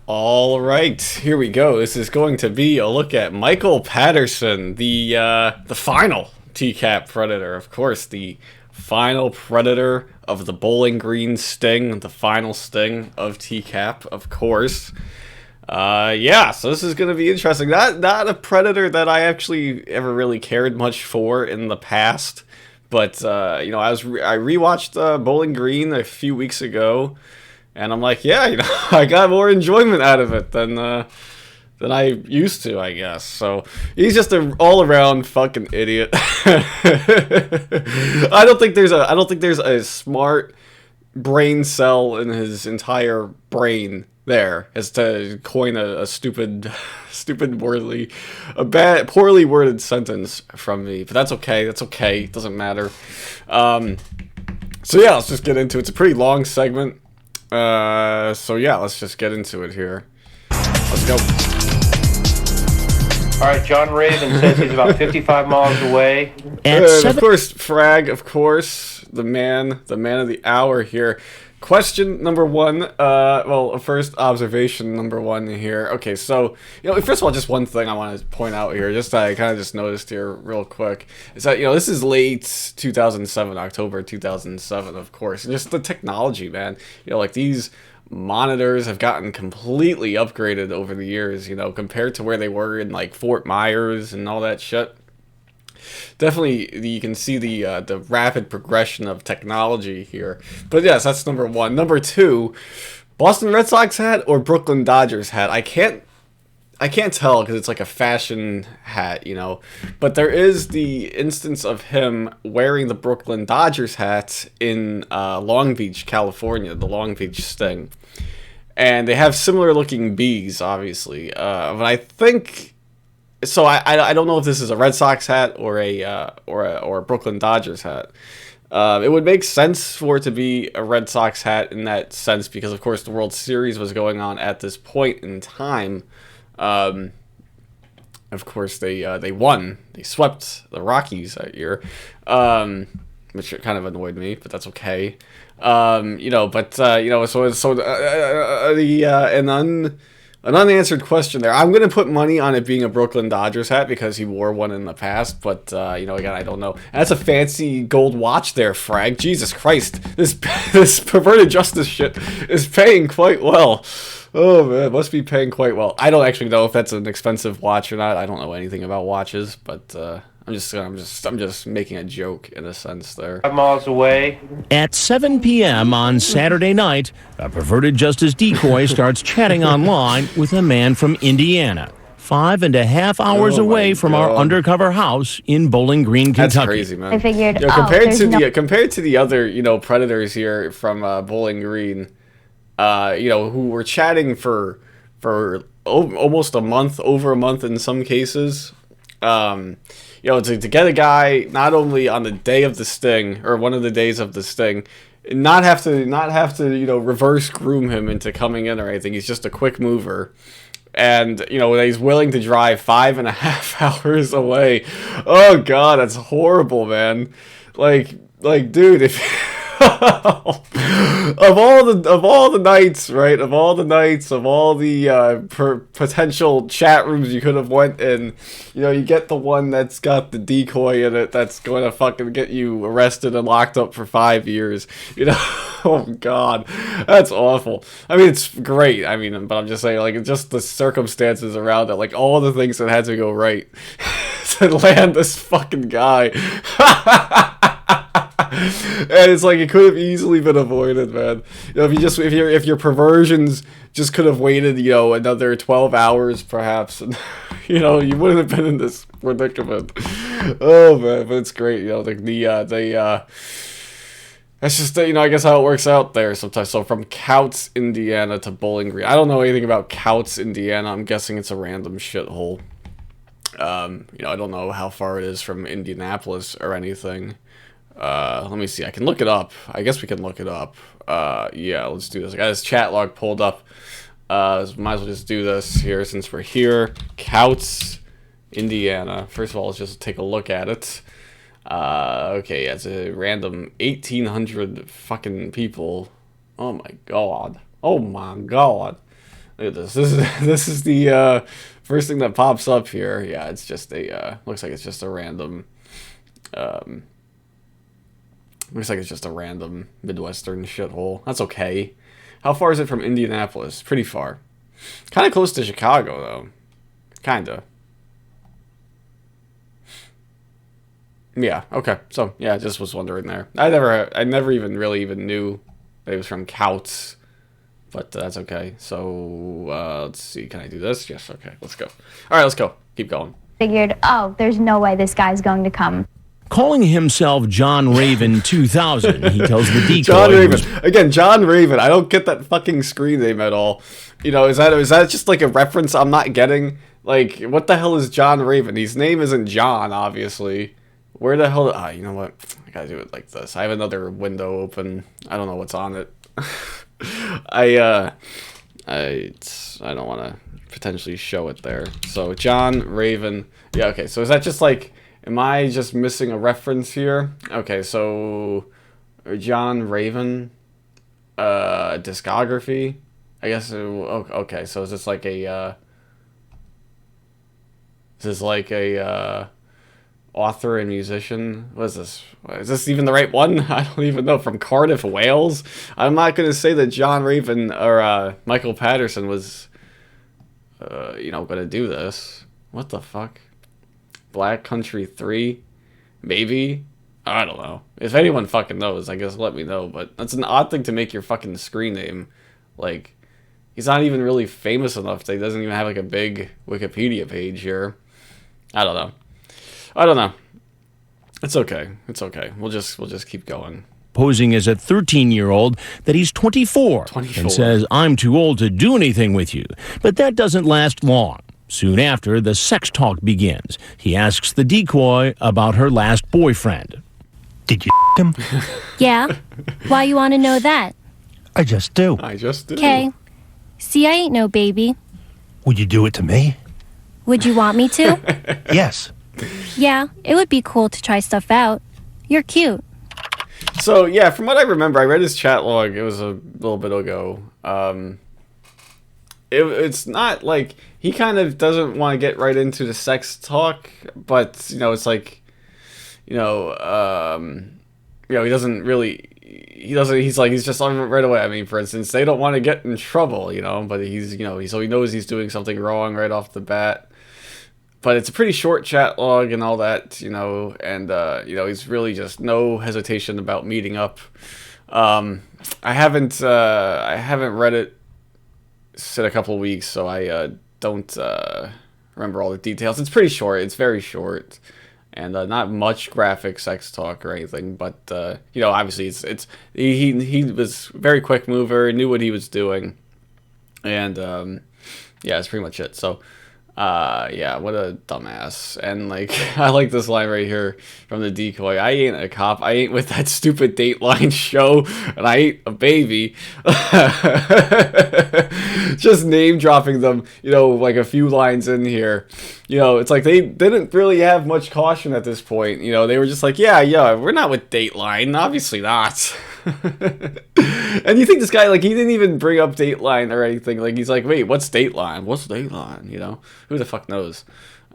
All right, here we go. This is going to be a look at Michael Patterson, the final TCAP predator, of course, the final predator of the Bowling Green sting, the final sting of TCAP, of course. Yeah, so this is going to be interesting. Not a predator that I actually ever really cared much for in the past, but I rewatched Bowling Green a few weeks ago. And I'm like, yeah, I got more enjoyment out of it than I used to, I guess. So he's just an all-around fucking idiot. I don't think there's a smart brain cell in his entire brain there as to coin a stupid, poorly worded sentence from me. But that's okay. That's okay. It doesn't matter. So yeah, let's just get into it. It's a pretty long segment. So yeah, let's just get into it here. Let's go. All right, John Raven says he's about 55 miles away. And of course, Frag, of course, the man of the hour here. Question number one, first observation number one here. Okay, so, first of all, just one thing I want to point out here, I kind of just noticed here real quick, is that, this is late 2007, October 2007, of course, and just the technology, man. Like, these monitors have gotten completely upgraded over the years, compared to where they were in, like, Fort Myers and all that shit. Definitely, you can see the rapid progression of technology here. But yes, that's number one. Number two, Boston Red Sox hat or Brooklyn Dodgers hat? I can't tell because it's like a fashion hat, But there is the instance of him wearing the Brooklyn Dodgers hat in Long Beach, California, the Long Beach Sting, and they have similar looking bees, obviously. But I think. So I don't know if this is a Red Sox hat or a Brooklyn Dodgers hat. It would make sense for it to be a Red Sox hat in that sense because, of course, the World Series was going on at this point in time. Of course, they won. They swept the Rockies that year, which kind of annoyed me, but that's okay. An unanswered question there. I'm going to put money on it being a Brooklyn Dodgers hat because he wore one in the past, but, again, I don't know. And that's a fancy gold watch there, Frag. Jesus Christ. This perverted justice shit is paying quite well. Oh, man, it must be paying quite well. I don't actually know if that's an expensive watch or not. I don't know anything about watches, but, I'm just making a joke in a sense there. 5 miles away. At 7 p.m. on Saturday night, a perverted justice decoy starts chatting online with a man from Indiana, 5.5 hours away from our undercover house in Bowling Green, Kentucky. That's crazy, man. I figured, compared to the other, predators here from Bowling Green, who were chatting for almost a month, over a month in some cases. To get a guy not only on the day of the sting or one of the days of the sting, not have to reverse groom him into coming in or anything. He's just a quick mover, and he's willing to drive 5.5 hours away. Oh God, that's horrible, man. Like, dude, if of all the nights, right? Of all the potential chat rooms you could have went in, you get the one that's got the decoy in it that's going to fucking get you arrested and locked up for 5 years. Oh God, that's awful. I mean, it's great. I mean, but I'm just saying, like, just the circumstances around it, like all the things that had to go right to land this fucking guy. And it's like it could have easily been avoided, man. If your perversions just could have waited, another 12 hours perhaps, and you wouldn't have been in this predicament. Oh man, but it's great. That's just I guess how it works out there sometimes. So from Couts, Indiana to Bowling Green. I don't know anything about Couts, Indiana. I'm guessing it's a random shithole. I don't know how far it is from Indianapolis or anything. Let me see. I can look it up. I guess we can look it up. Yeah, let's do this. I got this chat log pulled up. Might as well just do this here since we're here. Couts, Indiana. First of all, let's just take a look at it. Okay, yeah, it's a random 1,800 fucking people. Oh my god. Oh my god. Look at this. This is the first thing that pops up here. Yeah, it's just a looks like it's just a random looks like it's just a random Midwestern shithole. That's okay. How far is it from Indianapolis? Pretty far. Kind of close to Chicago though. Kinda. Yeah, okay. So, yeah, just was wondering there. I never even knew that he was from Couts. But that's okay. So, let's see. Can I do this? Yes, okay. Let's go. All right, let's go. Keep going. Figured, oh, there's no way this guy's going to come. Calling himself John Raven 2000, he tells the decoy... John Raven. Again, John Raven. I don't get that fucking screen name at all. You know, is that just like a reference I'm not getting? Like, what the hell is John Raven? His name isn't John, obviously. Where the hell... you know what? I gotta do it like this. I have another window open. I don't know what's on it. I don't want to potentially show it there. So, John Raven. Yeah, okay. So, is that just like... Am I just missing a reference here? Okay, so... John Raven... discography? I guess... Okay, so is this like a... Is this like a... author and musician? What is this? Is this even the right one? I don't even know. From Cardiff, Wales? I'm not going to say that John Raven or Michael Patterson was, you know, going to do this. What the fuck? Black Country 3? Maybe? I don't know. If anyone fucking knows, I guess let me know. But that's an odd thing to make your fucking screen name. Like, he's not even really famous enough that he doesn't even have like a big Wikipedia page here. I don't know. It's okay. It's okay. We'll just keep going. Posing as a 13-year-old that he's 24 and says, I'm too old to do anything with you. But that doesn't last long. Soon after, the sex talk begins. He asks the decoy about her last boyfriend. Did you him? Yeah? Why you want to know that? I just do. Okay. See, I ain't no baby. Would you do it to me? Would you want me to? Yes. Yeah, it would be cool to try stuff out. You're cute. So, yeah, from what I remember, I read his chat log. It was a little bit ago. It's not like... He kind of doesn't want to get right into the sex talk, but, you know, it's like... he doesn't really... He's just on right away. I mean, for instance, they don't want to get in trouble, you know, but so he knows he's doing something wrong right off the bat. But it's a pretty short chat log and all that, you know, and, he's really just no hesitation about meeting up. I haven't read it in a couple of weeks, so I don't remember all the details. It's pretty short. It's very short. And not much graphic sex talk or anything, but, obviously he was a very quick mover, knew what he was doing, and, that's pretty much it. So, what a dumbass. And, like, I like this line right here from the decoy. I ain't a cop. I ain't with that stupid Dateline show, and I ain't a baby. Just name dropping them, like a few lines in here. It's like they didn't really have much caution at this point. They were just like, yeah, we're not with Dateline. Obviously not. And you think this guy, like, he didn't even bring up Dateline or anything. Like, he's like, wait, what's Dateline? What's Dateline? Who the fuck knows?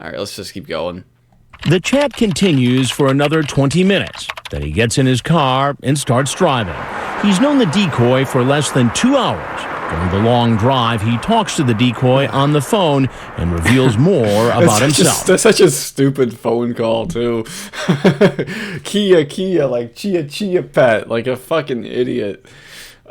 All right, let's just keep going. The chat continues for another 20 minutes. Then he gets in his car and starts driving. He's known the decoy for less than 2 hours. During the long drive, he talks to the decoy on the phone and reveals more about himself. That's such a stupid phone call, too. Kia, like chia pet, like a fucking idiot.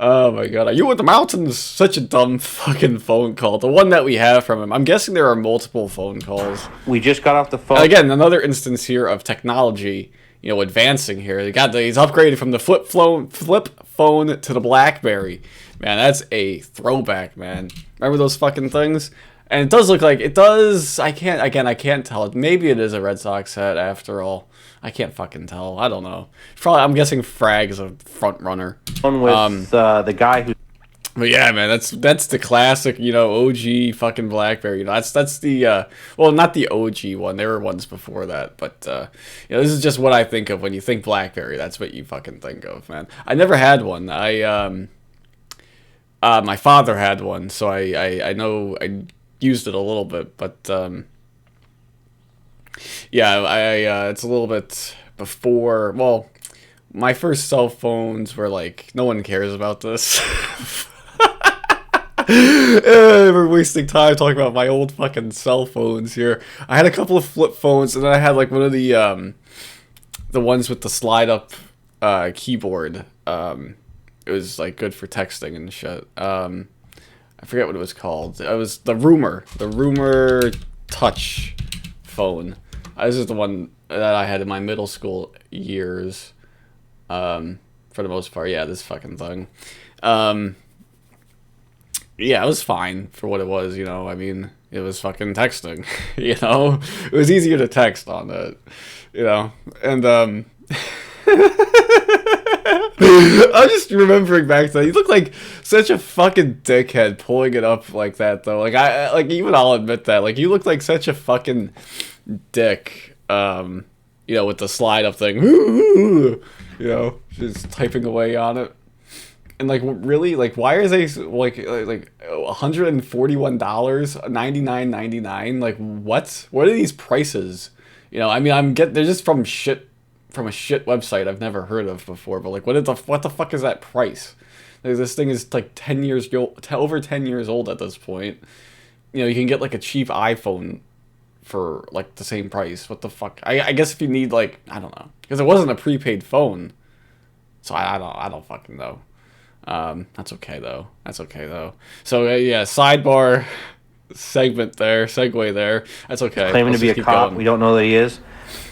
Oh my god, are you with the mountains? Such a dumb fucking phone call. The one that we have from him. I'm guessing there are multiple phone calls. We just got off the phone. Again, another instance here of technology, advancing here. He's upgraded from the flip phone to the BlackBerry. Man, that's a throwback, man. Remember those fucking things? And it does look like it does. I can't tell. Maybe it is a Red Sox hat after all. I can't fucking tell. I don't know. I'm guessing Frag is a front runner. One with the guy who. But yeah, man, that's the classic, OG fucking BlackBerry. That's the not the OG one. There were ones before that, but this is just what I think of when you think BlackBerry. That's what you fucking think of, man. I never had one. My father had one, so I know I used it a little bit, but yeah, it's a little bit before. Well, my first cell phones were like, no one cares about this. We're wasting time talking about my old fucking cell phones here. I had a couple of flip phones, and then I had like one of the ones with the slide up keyboard. It was like good for texting and shit. I forget what it was called. It was the Rumor Touch phone. This is the one that I had in my middle school years. For the most part, yeah, this fucking thing. Yeah, it was fine for what it was, you know. I mean, it was fucking texting, you know. It was easier to text on it, you know. And I'm just remembering back to that. You look like such a fucking dickhead pulling it up like that, though. Like even I'll admit that. Like, you look like such a fucking dick. You know, with the slide up thing. You know, just typing away on it. And like, really, like, why are they like $141, $99.99? Like, what? What are these prices? You know, I mean, they're just from a shit website I've never heard of before. But like, what the fuck is that price? Like, this thing is like 10 years old, over 10 years old at this point. You know, you can get like a cheap iPhone for like the same price. What the fuck? I guess if you need, like, I don't know, because it wasn't a prepaid phone, so I don't fucking know. That's okay though. So yeah, sidebar segue there. That's okay. Claiming to be a cop. Going. We don't know that he is,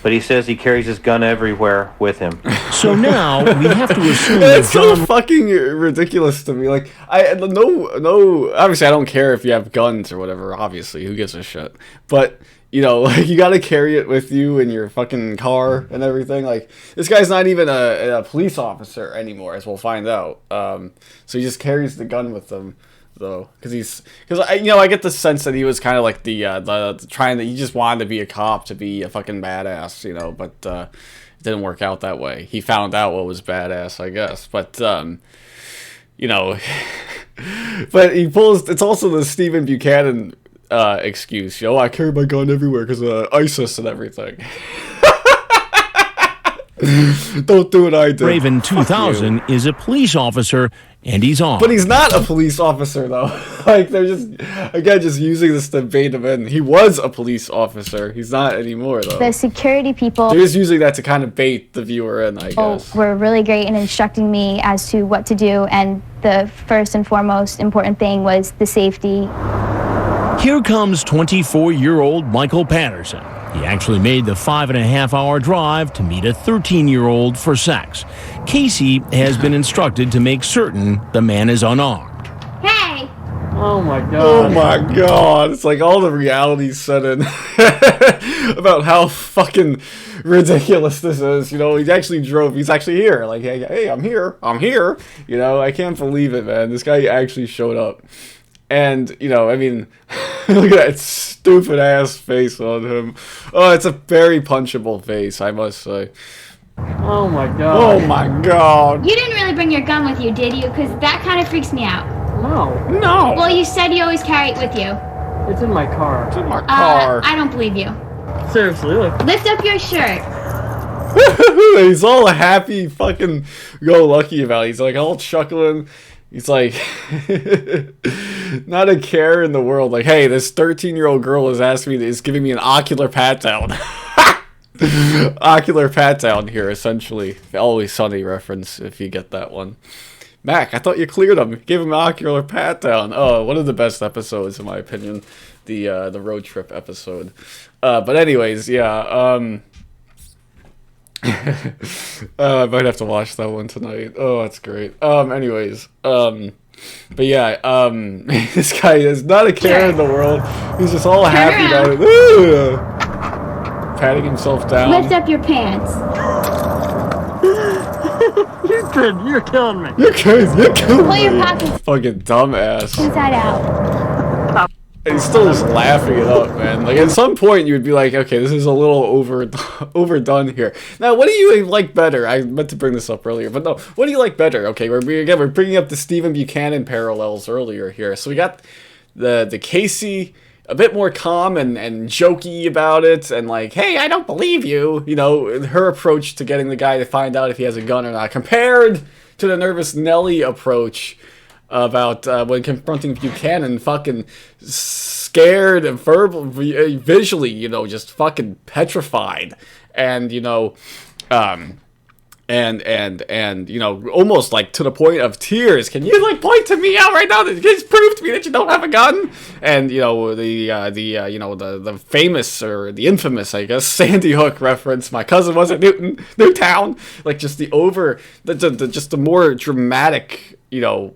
but he says he carries his gun everywhere with him. So now we have to assume It's that so John fucking ridiculous to me. Like, no. Obviously, I don't care if you have guns or whatever. Obviously, who gives a shit? But you know, like, you gotta carry it with you in your fucking car and everything. Like, this guy's not even a police officer anymore, as we'll find out. So he just carries the gun with him, though, because I get the sense that he was kind of like he just wanted to be a cop, to be a fucking badass, you know. But it didn't work out that way. He found out what was badass, I guess. But you know, but he pulls. It's also the Stephen Buchanan excuse. Yo, I carry my gun everywhere because of ISIS and everything. Don't do what I did. Raven 2000 is a police officer, and he's on. But he's not a police officer, though. Like, they're just using this to bait him in. He was a police officer. He's not anymore, though. The security people They're just using that to kind of bait the viewer in, I guess. were really great in instructing me as to what to do, and the first and foremost important thing was the safety. Here comes 24-year-old Michael Patterson. He actually made the 5.5-hour drive to meet a 13-year-old for sex. Casey has been instructed to make certain the man is unarmed. Hey! Oh my god. Oh my god. It's like all the reality set in about how fucking ridiculous this is. You know, he actually drove. He's actually here. Like, hey, I'm here. You know, I can't believe it, man. This guy actually showed up. And, you know, I mean, look at that stupid ass face on him. Oh, it's a very punchable face, I must say. Oh my god. Oh my god. You didn't really bring your gun with you, did you? Because that kind of freaks me out. No. Well, you said you always carry it with you. It's in my car. It's in my car. I don't believe you. Seriously, look. Lift up your shirt. He's all happy, fucking go lucky about it. He's like all chuckling. He's like, not a care in the world. Like, hey, this 13-year-old girl is giving me an ocular pat down. Ocular pat down here, essentially. Always Sunny reference, if you get that one. Mac, I thought you cleared him. Gave him an ocular pat down. Oh, one of the best episodes, in my opinion. The road trip episode. But anyways, yeah. I might have to watch that one tonight. Oh, that's great. Anyways, but yeah, this guy is not a care in the world. He's just all happy about it. Ooh. Patting himself down. Lift up your pants. You're killing me. You're crazy. You're killing Pull your me. pockets Fucking dumbass. inside out. And he's still just laughing it up, man. Like, at some point, you would be like, okay, this is a little overdone here. Now, what do you like better? I meant to bring this up earlier, but no. What do you like better? Okay, we're bringing up the Stephen Buchanan parallels earlier here. So we got the Casey, a bit more calm and jokey about it, and like, hey, I don't believe you. You know, her approach to getting the guy to find out if he has a gun or not, compared to the nervous Nelly approach about when confronting Buchanan, fucking scared and visually, you know, just fucking petrified, and you know, and you know, almost like to the point of tears. Can you like point to me out right now? Just prove to me that you don't have a gun. And you know, you know, the famous, or the infamous, I guess, Sandy Hook reference. My cousin was at Newtown. Like, just just the more dramatic, you know,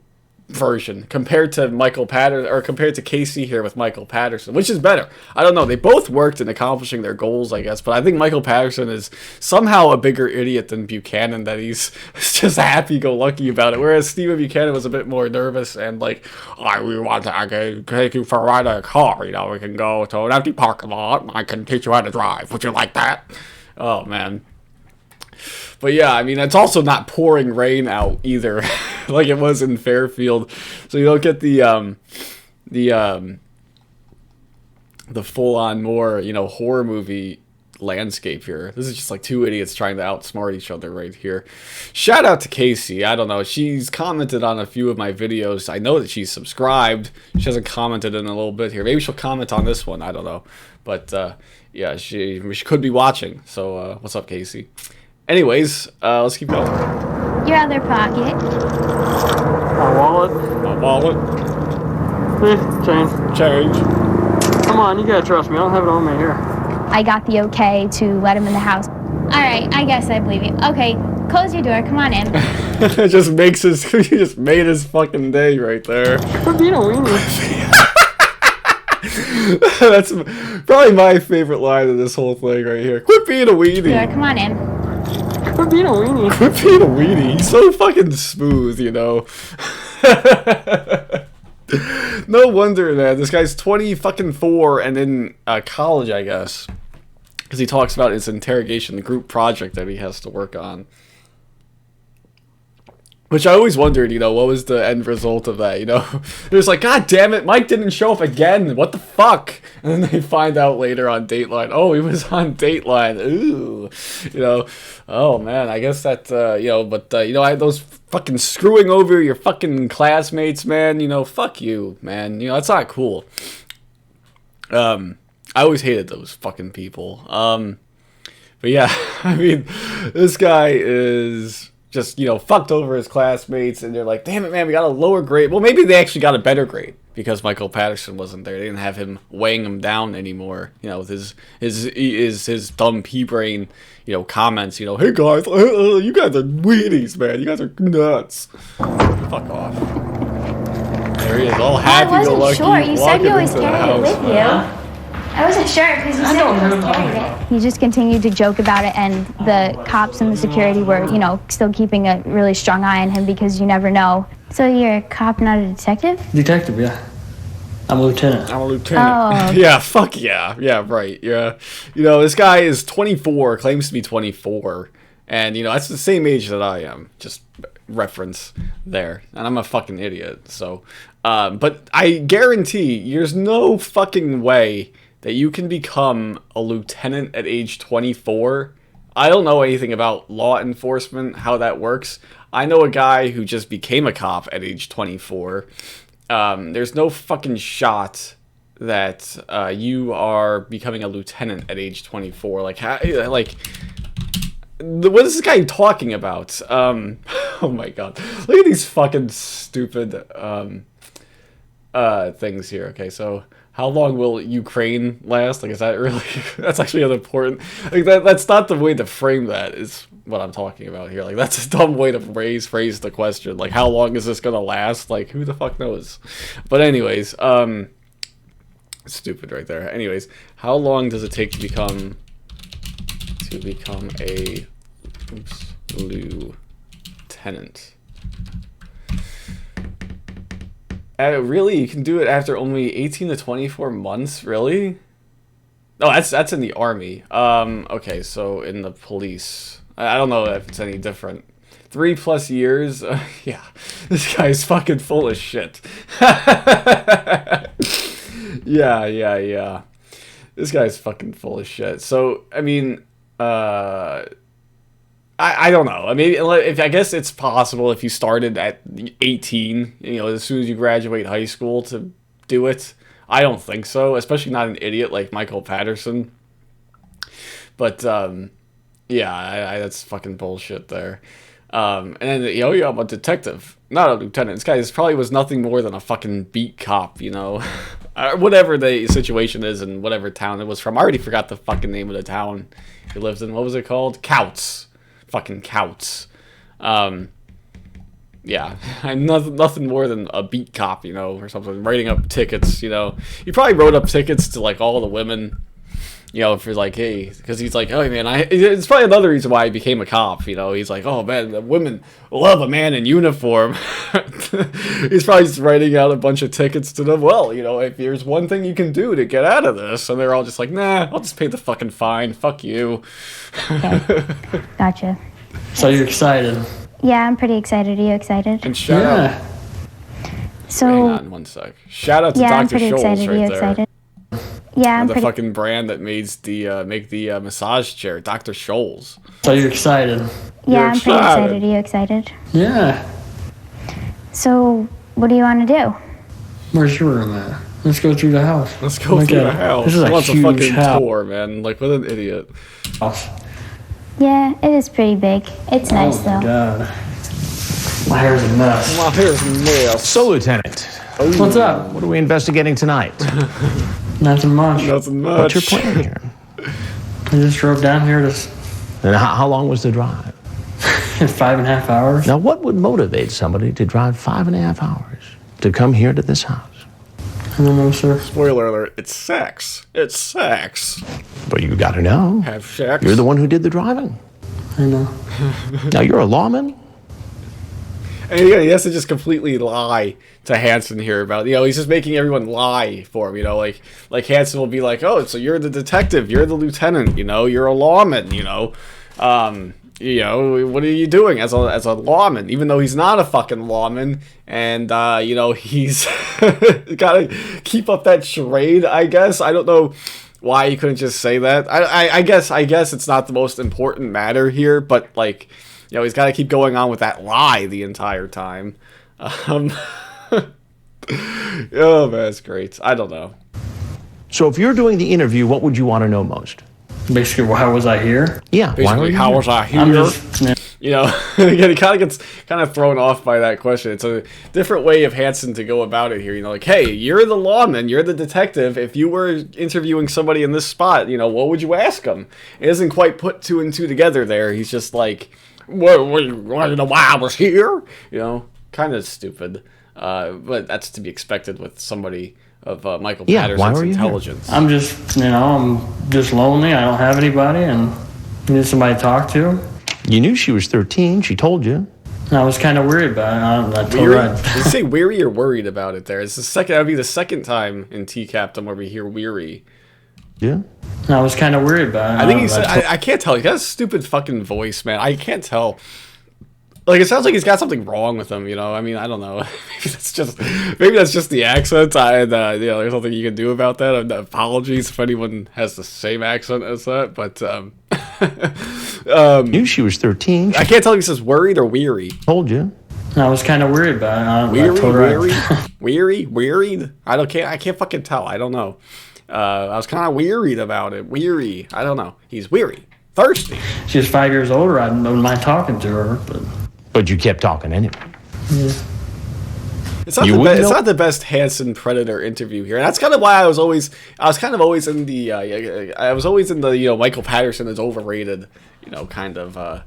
version compared to Michael Patterson, or compared to Casey here with Michael Patterson, which is better. I don't know. They both worked in accomplishing their goals, I guess, but I think Michael Patterson is somehow a bigger idiot than Buchanan, that he's just happy-go-lucky about it, whereas Stephen Buchanan was a bit more nervous and like, we want to, I can take you for a ride in a car, you know, we can go to an empty parking lot, I can teach you how to drive. Would you like that? Oh, man. But yeah, I mean, it's also not pouring rain out either, like it was in Fairfield. So you don't get the full-on more, you know, horror movie landscape here. This is just like two idiots trying to outsmart each other right here. Shout out to Casey. I don't know. She's commented on a few of my videos. I know that she's subscribed. She hasn't commented in a little bit here. Maybe she'll comment on this one. I don't know. But yeah, she could be watching. So what's up, Casey? Anyways, let's keep going. Your other pocket. My wallet. My wallet. Change. Come on, you gotta trust me. I don't have it on me here. I got the okay to let him in the house. All right, I guess I believe you. Okay, close your door. Come on in. It just makes his, he just made his fucking day right there. Quit being a weenie. That's probably my favorite line of this whole thing right here. Quit being a weenie. Door, come on in. Quit being a weenie. Quit being a weenie. He's so fucking smooth, you know. No wonder, man. This guy's 24 and in college, I guess, because he talks about his interrogation, the group project that he has to work on. Which I always wondered, you know, what was the end result of that, you know? It was like, God damn it, Mike didn't show up again. What the fuck? And then they find out later on Dateline, oh, he was on Dateline. Ooh. You know, oh, man, I guess that, you know, but, you know, those fucking screwing over your fucking classmates, man, you know, fuck you, man. You know, that's not cool. I always hated those fucking people. But yeah, I mean, this guy is just, you know, fucked over his classmates, and they're like, damn it, man, we got a lower grade. Well, maybe they actually got a better grade because Michael Patterson wasn't there. They didn't have him weighing him down anymore, you know, with his dumb pea brain, you know, comments, you know, hey guys, you guys are weenies, man, you guys are nuts. Fuck off. There he is, all happy-go-lucky. I wasn't sure. You said you always into the carried it with house. you. I wasn't sure because you said you always carried it. He just continued to joke about it, and the cops and the security were, you know, still keeping a really strong eye on him because you never know. So you're a cop, not a detective? Detective, yeah. I'm a lieutenant. I'm a lieutenant. Oh. Yeah, fuck yeah. Yeah, right. Yeah. You know, this guy is 24, claims to be 24. And, you know, that's the same age that I am. Just reference there. And I'm a fucking idiot. So, but I guarantee there's no fucking way that you can become a lieutenant at age 24. I don't know anything about law enforcement, how that works. I know a guy who just became a cop at age 24. There's no fucking shot that you are becoming a lieutenant at age 24. Like, what is this guy talking about? Oh my god. Look at these fucking stupid things here. Okay, so how long will Ukraine last? Like, is that really... That's actually unimportant. Like, that's not the way to frame that, is what I'm talking about here. Like, that's a dumb way to phrase the question. Like, how long is this gonna last? Like, who the fuck knows? But anyways, stupid right there. Anyways, how long does it take to become a lieutenant? Really? You can do it after only 18 to 24 months? Really? Oh, that's in the army. Okay, so in the police. I don't know if it's any different. 3+ years? Yeah. This guy's fucking full of shit. Yeah. This guy's fucking full of shit. So, I mean, I don't know. I mean, I guess it's possible if you started at 18, as soon as you graduate high school to do it. I don't think so, especially not an idiot like Michael Patterson. But, yeah, that's fucking bullshit there. And then, I'm a detective, not a lieutenant. This guy probably was nothing more than a fucking beat cop, whatever the situation is in whatever town it was from. I already forgot the fucking name of the town he lives in. What was it called? Couts. Fucking Couts. Yeah, nothing more than a beat cop, or something, writing up tickets, He probably wrote up tickets to, like, all the women, for, like, hey, because he's like, oh, man, it's probably another reason why he became a cop, He's like, oh, man, the women love a man in uniform. He's probably just writing out a bunch of tickets to them. Well, if there's one thing you can do to get out of this, and they're all just like, nah, I'll just pay the fucking fine. Fuck you. Okay. Gotcha. So you're excited? Yeah, I'm pretty excited. Are you excited? And shout out. So, hang on one sec. Shout out to yeah, I'm Dr. pretty Scholes excited. Are you right there. excited? Yeah, I'm The pretty. fucking brand that make the massage chair, Dr. Scholes. So you're excited? Yeah, I'm pretty excited. excited. Are you excited? Yeah. So, what do you want to do? Where's your room at? Let's go through the house. Let's go Look through at the it. house. This is He a wants a huge fucking house. tour, man. Like, what an idiot. Yeah, it is pretty big. It's nice Oh my though. god. My hair's a mess. My hair's a mess. So, Lieutenant, What's up? what are we investigating tonight? Nothing much. Nothing much. What's your plan here? I just drove down here to And how long was the drive? 5.5 hours. Now, what would motivate somebody to drive 5.5 hours to come here to this house? I don't know, sir. Spoiler alert, it's sex. It's sex. But you got to know. Have sex. You're the one who did the driving. I know. Now, you're a lawman. And he has to just completely lie to Hansen here about, he's just making everyone lie for him, like Hansen will be like, oh, so you're the detective, you're the lieutenant, you're a lawman, what are you doing as a lawman, even though he's not a fucking lawman, and, he's gotta keep up that charade, I guess. I don't know why he couldn't just say that. I guess it's not the most important matter here, but, like, he's got to keep going on with that lie the entire time. Oh, man, it's great. I don't know. So if you're doing the interview, what would you want to know most? Basically, why was I here? Yeah, why were Basically, you how here? was I here? I'm just. Again, he kind of gets thrown off by that question. It's a different way of Hansen to go about it here. Like, hey, you're the lawman, you're the detective. If you were interviewing somebody in this spot, what would you ask them? It doesn't quite put two and two together there. He's just like, well, want to know why I was here? Kind of stupid. But that's to be expected with somebody of Michael Yeah, why Patterson's were you here? intelligence. I'm just, I'm just lonely. I don't have anybody, and need somebody to talk to. You knew she was 13. She told you. And I was kind of worried about it. I told Weary? her Did you say weary or worried about it there? It's the second. That'd be the second time in T-Captain where we hear weary. Yeah. I was kind of worried about it. I think he said. I can't tell. He got a stupid fucking voice, man. I can't tell. Like, it sounds like he's got something wrong with him, I mean, I don't know. maybe that's just the accent. There's nothing you can do about that. Apologies if anyone has the same accent as that, but Knew she was 13. She I can't tell if he says worried or weary. told you. And I was kind of worried about it. Weary, I told her wearied. I can't fucking tell. I don't know. I was kind of wearied about it. Weary. I don't know. He's weary, thirsty. she was 5 years older. I wouldn't mind talking to her, But you kept talking anyway. It's not, it's not the best Hansen Predator interview here, and that's kind of why I was always in the Michael Patterson is overrated, kind of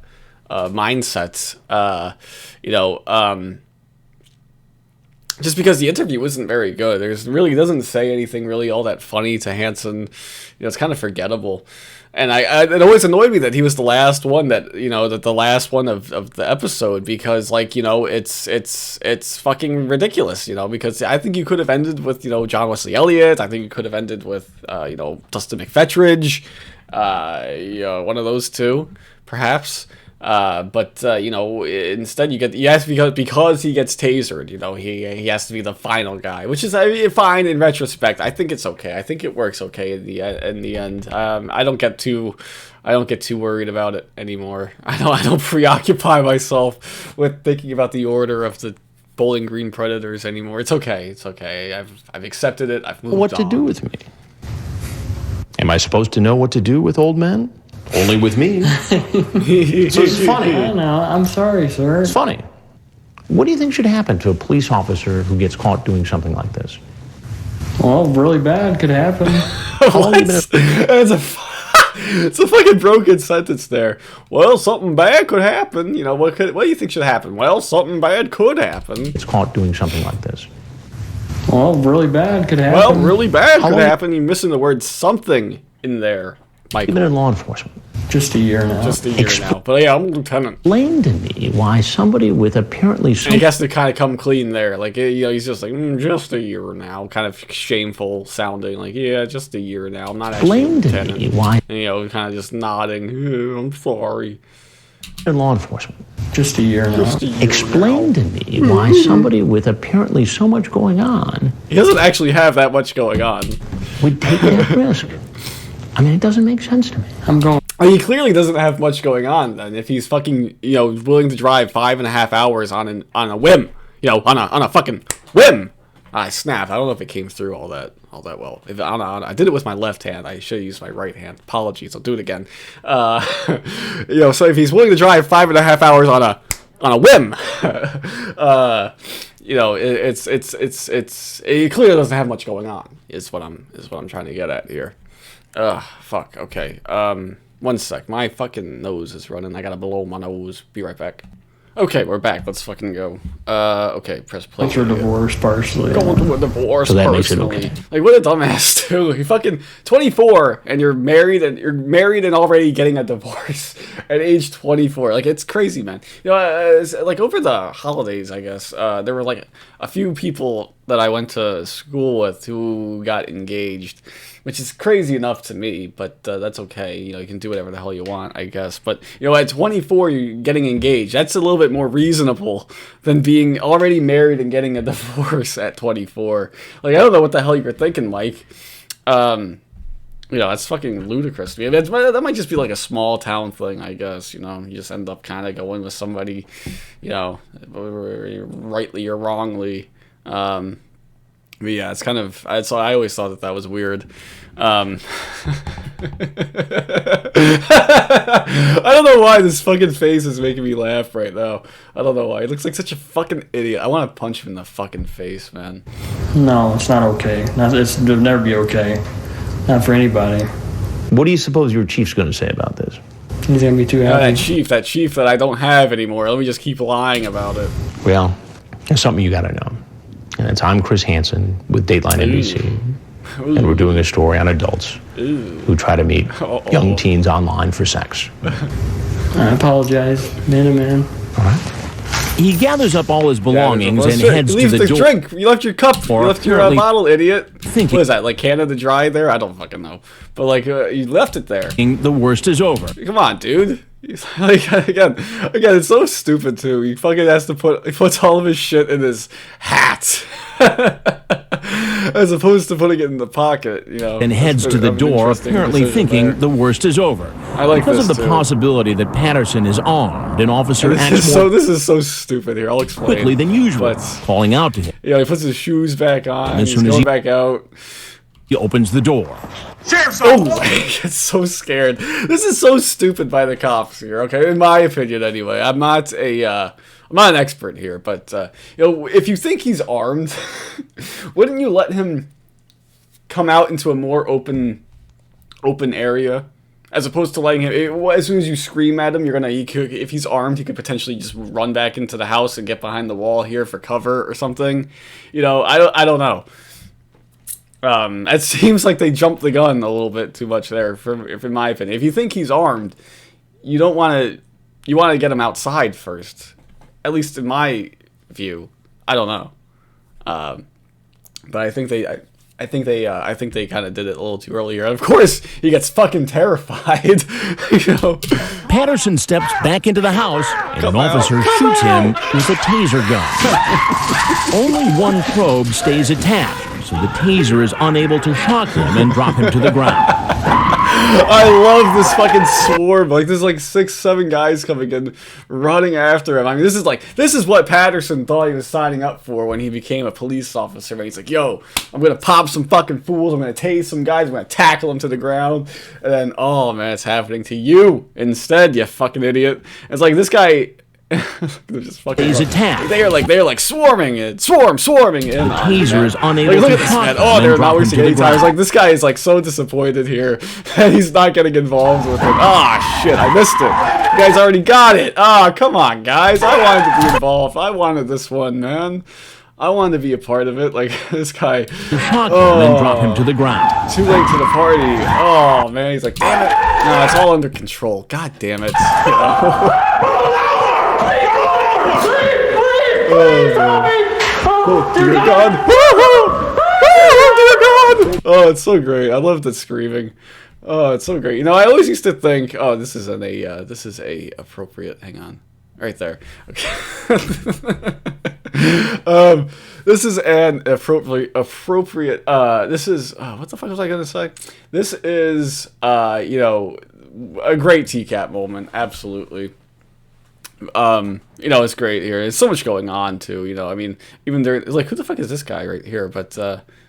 mindset. just because the interview wasn't very good. There's really doesn't say anything really all that funny to Hansen. It's kind of forgettable. And it always annoyed me that he was the last one that the last one of the episode, because it's fucking ridiculous, because I think you could have ended with John Wesley Elliott. I think you could have ended with Dustin McFetridge, one of those two perhaps. But instead because he gets tasered, he has to be the final guy, which is fine in retrospect. I think it's okay. I think it works okay in the end. I don't get too worried about it anymore. I don't preoccupy myself with thinking about the order of the Bowling Green Predators anymore. It's okay. It's okay. I've accepted it. I've moved on. What to do with me? Am I supposed to know what to do with old men? Only with me. So it's funny. I know. I'm sorry, sir. It's funny. What do you think should happen to a police officer who gets caught doing something like this? Well, really bad could happen. It's a fucking broken sentence there. Well, something bad could happen. What do you think should happen? Well, something bad could happen. It's caught doing something like this. Well, really bad could happen. Well, really bad could happen. You're missing the word something in there, Michael. You've been in law enforcement. Just a year now. Just a year now. But yeah, I'm a lieutenant. Explain to me why somebody with apparently And he has to kind of come clean there. He's just like, just a year now. Kind of shameful sounding. Like, yeah, just a year now. I'm not actually a Explain to lieutenant. me why And, kind of just nodding. I'm sorry. in law enforcement. Just a year now. Just a year Explain now. to me why somebody with apparently so much going on He doesn't actually have that much going on. would take that risk. I mean, it doesn't make sense to me. I'm going. He clearly doesn't have much going on then if he's fucking, willing to drive 5.5 hours on a whim. On a fucking whim. I snapped. I don't know if it came through all that well. I did it with my left hand. I should have used my right hand. Apologies. I'll do it again. So if he's willing to drive 5.5 hours on a whim, he clearly doesn't have much going on. Is what I'm trying to get at here. Fuck. Okay. One sec. My fucking nose is running. I gotta blow my nose. Be right back. Okay, we're back. Let's fucking go. Okay, press play. Going through a divorce partially. Going through a divorce So that makes it personally. okay. Like, what a dumbass, too. You're fucking 24, and you're married and already getting a divorce at age 24. Like, it's crazy, man. Like, over the holidays, I guess, there were, like, a few people that I went to school with who got engaged, which is crazy enough to me, but that's okay. You can do whatever the hell you want, I guess. But, at 24, you're getting engaged. That's a little bit more reasonable than being already married and getting a divorce at 24. Like, I don't know what the hell you were thinking, Mike. That's fucking ludicrous to me. That might just be like a small town thing, I guess. You just end up kind of going with somebody, rightly or wrongly. But yeah, it's kind of. I always thought that was weird. I don't know why this fucking face is making me laugh right now. I don't know why. He looks like such a fucking idiot. I want to punch him in the fucking face, man. No, it's not okay. It'll never be okay. Not for anybody. What do you suppose your chief's going to say about this? He's gonna be too happy. That chief that I don't have anymore. Let me just keep lying about it. Well, there's something you got to know. And it's I'm Chris Hansen with Dateline NBC. And we're doing a story on adults who try to meet young teens online for sex. I apologize, man. All right. He gathers up all his belongings and heads to the door. Drink. You left your cup. You left your bottle, idiot. What is that? Like Canada Dry there? I don't fucking know. But you left it there. The worst is over. Come on, dude. Again, it's so stupid too. He fucking has to he puts all of his shit in his hat. As opposed to putting it in the pocket, And heads to the door, apparently thinking the worst is over. I like because this of the possibility that Patterson is armed, an officer this is so stupid here. I'll explain. Quickly than usual, calling out to him. Yeah, he puts his shoes back on. And as he's soon as going back out. He opens the door. I get so scared. This is so stupid by the cops here. Okay, in my opinion, anyway. I'm not an expert here, but if you think he's armed, wouldn't you let him come out into a more open area As opposed to letting him, as soon as you scream at him, if he's armed, he could potentially just run back into the house and get behind the wall here for cover or something. You know, I don't know. It seems like they jumped the gun a little bit too much there, in my opinion. If you think he's armed, you want to get him outside first. At least in my view. I don't know. But I think they kind of did it a little too early here. And of course, he gets fucking terrified. You know? Patterson steps back into the house, and an officer shoots him with a taser gun. Only one probe stays attached, so the taser is unable to shock him and drop him to the ground. I love this fucking swarm. Like, there's like 6, 7 guys coming in, running after him. I mean, this is what Patterson thought he was signing up for when he became a police officer. And he's like, yo, I'm gonna pop some fucking fools. I'm gonna tase some guys. I'm gonna tackle them to the ground. And then, oh man, it's happening to you instead, you fucking idiot. And it's like this guy. They're just fucking. He's attacked. They're like swarming it, swarming it. The taser is unable look to at this shock man. him Oh, they're and not drop him wasting to the any time. It's ground. like this guy is like so disappointed here that he's not getting involved with it. Ah, shit, I missed it. You guys already got it. Ah, come on, guys. I wanted to be involved. I wanted this one, man. I wanted to be a part of it. Like this guy. Shock him and drop him to the ground. Too late to the party. Oh man, he's like, damn it. No, it's all under control. God damn it. You know? Oh, dear God. Oh, dear God. Oh, it's so great. I love the screaming. Oh, it's so great. You know, I always used to think, oh, this is a appropriate, hang on. Right there. Okay. This is an appropriate, this is, what the fuck was I going to say? This is, you know, a great TCAP moment. Absolutely. You know, it's great here. There's so much going on too, you know. I mean, even there, like, who the fuck is this guy right here? But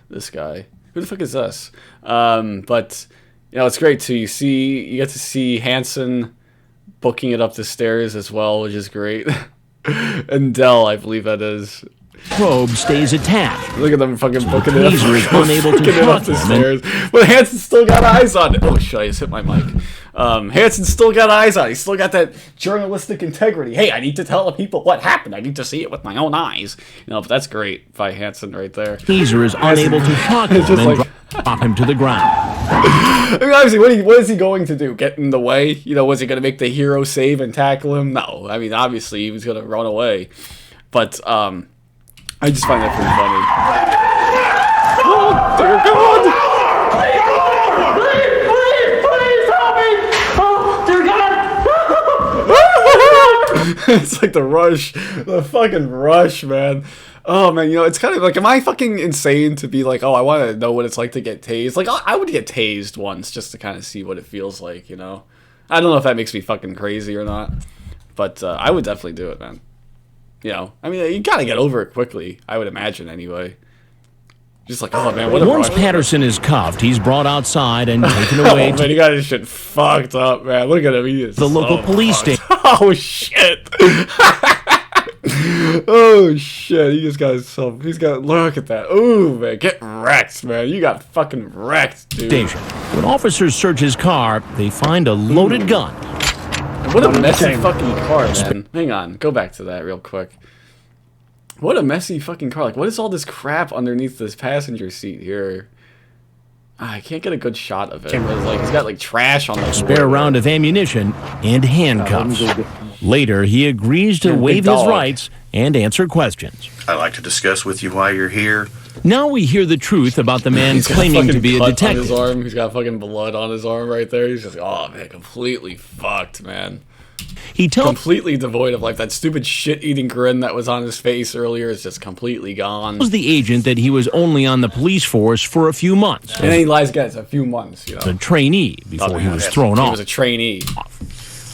this guy, who the fuck is this? But you know, it's great too. You get to see Hansen booking it up the stairs as well, which is great. And Dell, I believe that is. Probe stays attached. Look at them fucking So booking the it up. taser is unable to Booking it up shock the him, stairs. But Hansen still got eyes on it. Oh shit, I just hit my mic. Hansen still got eyes on it. He's still got that journalistic integrity. Hey, I need to tell the people what happened. I need to see it with my own eyes. You know, but that's great by Hansen right there. Taser is unable to shock him and drop him to the ground. I mean, obviously, what is he going to do? Get in the way? You know, was he going to make the hero save and tackle him? No. I mean, obviously, he was going to run away. But, I just find that pretty funny. Oh, dear God! It's like the rush. The fucking rush, man. Oh, man, you know, it's kind of like, am I fucking insane to be like, oh, I want to know what it's like to get tased? Like, I would get tased once just to kind of see what it feels like, you know? I don't know if that makes me fucking crazy or not, but I would definitely do it, man. You know, I mean, you gotta get over it quickly, I would imagine, anyway. Just like, oh, man, what a Once rush. Patterson is cuffed, he's brought outside and taken away Oh, to man, he got his shit fucked up, man. Look at him. He is the local so police fucked. station. Oh, shit. Oh, shit. He just got himself. Look at that. Ooh, man. Get wrecked, man. You got fucking wrecked, dude. When officers search his car, they find a loaded gun. What a messy fucking car, man. Hang on. Go back to that real quick. What a messy fucking car. Like, what is all this crap underneath this passenger seat here? I can't get a good shot of it. But it's like, he's got, like, trash on the Spare round of ammunition and handcuffs. Later, he agrees to waive his rights and answer questions. I'd like to discuss with you why you're here. Now we hear the truth about the man He's got claiming to fucking be a cut detective. On his arm. He's got fucking blood on his arm right there. He's just, oh, man, completely fucked, man. He tells Completely devoid of life. That stupid shit-eating grin that was on his face earlier is just completely gone. the agent that he was only on the police force for a few months And then he lies again. It's a few months, you know. as a trainee before he was thrown He off. was a trainee.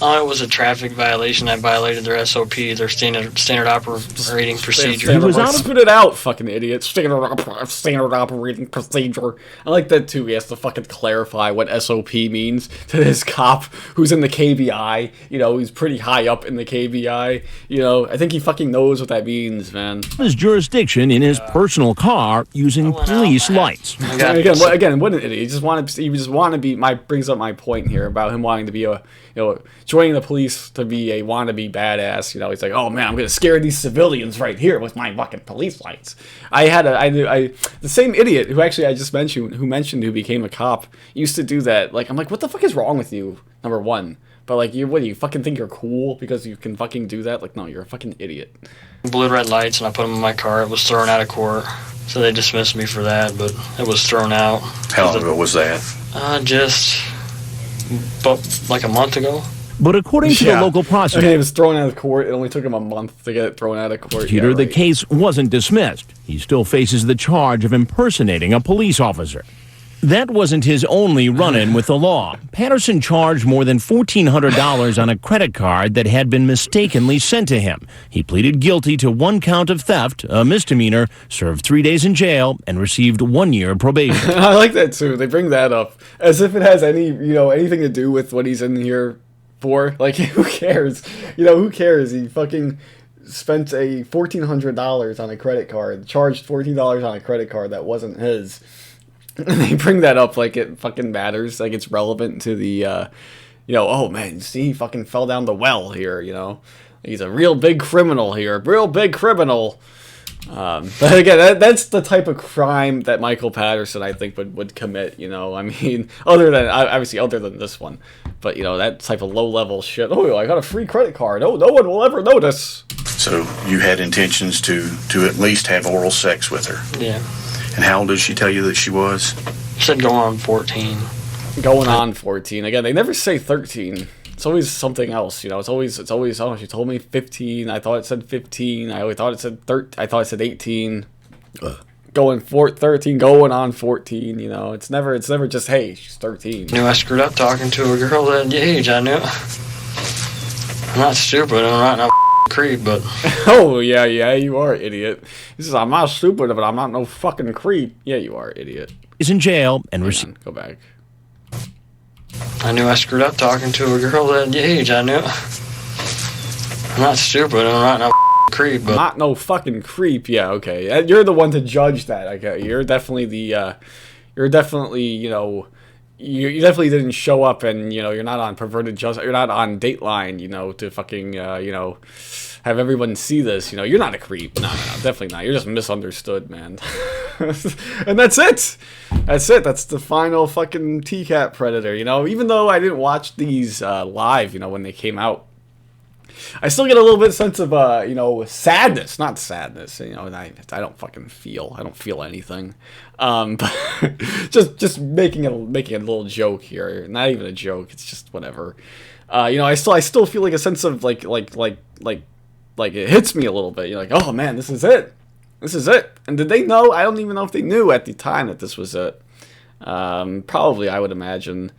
Oh, it was a traffic violation. I violated their SOP, their standard operating procedure. He was out of- Spit it out, fucking idiot. Standard operating procedure. I like that too. He has to fucking clarify what SOP means to this cop who's in the KBI. You know, he's pretty high up in the KBI. You know, I think he fucking knows what that means, man. his jurisdiction in his personal car using police lights. Again, what an idiot. He just wanted to be. Brings up my point here about him wanting to be a, joining the police to be a wannabe badass. You know, he's like, oh man, I'm gonna scare these civilians right here with my fucking police lights. The same idiot who actually I just mentioned, who became a cop, used to do that. Like, I'm like, what the fuck is wrong with you? Number one. But like, what do you fucking think you're cool because you can fucking do that? Like, no, you're a fucking idiot. Blue red lights, and I put them in my car. It was thrown out of court, so they dismissed me for that. But it was thrown out. How long ago was that? Just like a month ago. But according to the local prosecutor, okay, it was thrown out of court. It only took him a month to get it thrown out of court. Yeah, right. The case wasn't dismissed. He still faces the charge of impersonating a police officer. That wasn't his only run-in with the law. Patterson charged more than $1,400 on a credit card that had been mistakenly sent to him. He pleaded guilty to 1 count of theft, a misdemeanor, served 3 days in jail, and received 1 year probation. I like that too. They bring that up as if it has anything to do with what he's in here for. Like, who cares? Who cares? He fucking spent a $1,400 on a credit card, charged $14 on a credit card that wasn't his. And they bring that up like it fucking matters, like it's relevant to the, oh man, see, he fucking fell down the well here, He's a real big criminal here, real big criminal. But again, that's the type of crime that Michael Patterson, I think, would commit, I mean, other than this one. But, that type of low-level shit. Oh, I got a free credit card. Oh, no one will ever notice. So you had intentions to at least have oral sex with her? Yeah. And how old did she tell you that she was? She said going on 14. Going on 14. Again, they never say 13. It's always something else, It's always. Oh, she told me 15. I thought it said 15. I thought it said 18. Going 13. Going on 14. It's never just, hey, she's 13. I screwed up talking to a girl that age. I knew. I'm not stupid. I'm not no creep, but. Oh yeah, you are, idiot. He says, I'm not stupid, but I'm not no fucking creep. Yeah, you are, idiot. He's in jail and Go back. I knew I screwed up talking to a girl that age. I knew. I'm not stupid. I'm not no creep, but. I'm not no fucking creep. Yeah, okay. You're the one to judge that. Okay, you're definitely the. You definitely didn't show up, and you're not on perverted justice. You're not on Dateline, to fucking have everyone see this. You're not a creep. No, definitely not. You're just misunderstood, man. And that's it. That's the final fucking TCAP Predator. Even though I didn't watch these live, when they came out, I still get a little bit of sense of sadness. Not sadness. I don't fucking feel. I don't feel anything. But just making a little joke here. Not even a joke. It's just whatever. I still feel like a sense of like it hits me a little bit. You're like, oh man, this is it. This is it. And did they know? I don't even know if they knew at the time that this was it. Probably, I would imagine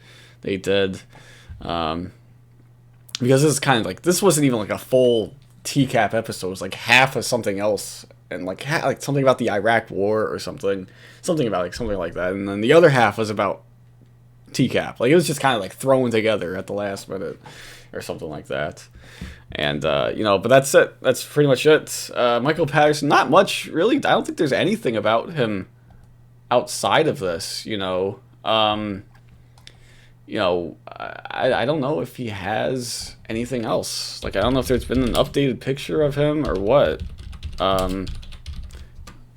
they did. Because this is kind of like, this wasn't even like a full TCAP episode. It was like half of something else, and like something about the Iraq War or something like that. And then the other half was about TCAP. Like, it was just kind of like thrown together at the last minute or something like that. And but that's it. That's pretty much it. Michael Patterson, not much really. I don't think there's anything about him outside of this. I don't know if he has anything else. Like, I don't know if there's been an updated picture of him or what.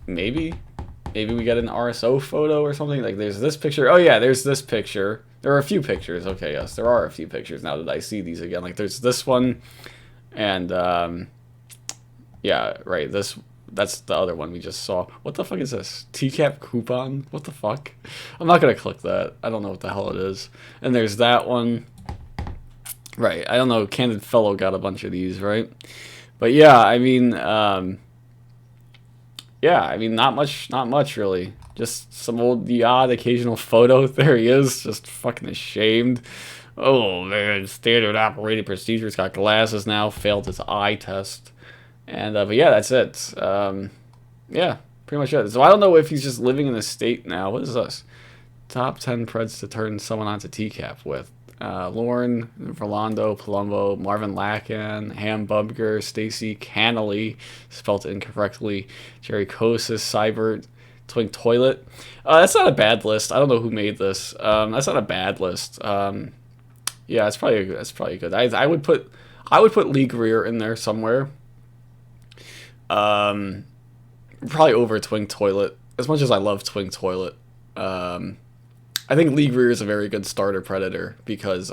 Maybe we got an RSO photo or something. Like, there's this picture. Oh yeah, there's this picture. There are a few pictures. Okay, yes, there are a few pictures now that I see these again. Like, there's this one, and yeah, right. That's the other one we just saw. What the fuck is this? TCAP coupon? What the fuck? I'm not gonna click that. I don't know what the hell it is. And there's that one. Right. I don't know. Candid Fellow got a bunch of these, right? But yeah, I mean, not much really. Just some odd occasional photo. There he is, just fucking ashamed. Oh man, standard operating procedures. Got glasses now. Failed his eye test. And but yeah, that's it. Yeah, pretty much it. So I don't know if he's just living in the state now. What is this? Top 10 Preds to turn someone onto TCAP with. Lauren, Verlando, Palumbo, Marvin Lacan, Ham Bubger, Stacy Cannelly, spelt incorrectly, Jerry Kosis, Cybert, Twink Toilet. That's not a bad list. I don't know who made this. That's not a bad list. Yeah, that's probably good. I would put Lee Greer in there somewhere. Probably over Twink Toilet. As much as I love Twink Toilet, I think Lee Greer is a very good starter predator because,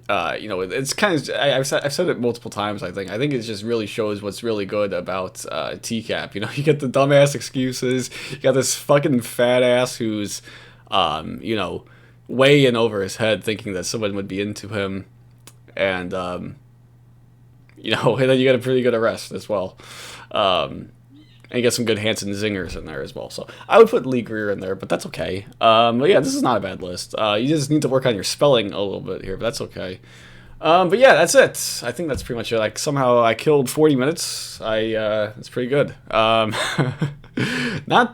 it's kind of I've said it multiple times. I think it just really shows what's really good about TCAP. You get the dumbass excuses. You got this fucking fat ass who's, way in over his head, thinking that someone would be into him, and and then you get a pretty good arrest as well. And you get some good Hansen zingers in there as well. So I would put Lee Greer in there, but that's okay. But yeah, this is not a bad list. You just need to work on your spelling a little bit here, but that's okay. But yeah, that's it. I think that's pretty much it. Like somehow I killed 40 minutes. That's pretty good. Not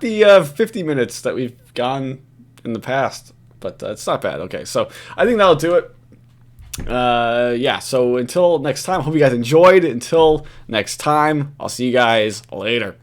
the 50 minutes that we've gone in the past, but it's not bad. Okay, so I think that'll do it. Yeah, so until next time, hope you guys enjoyed. Until next time, I'll see you guys later.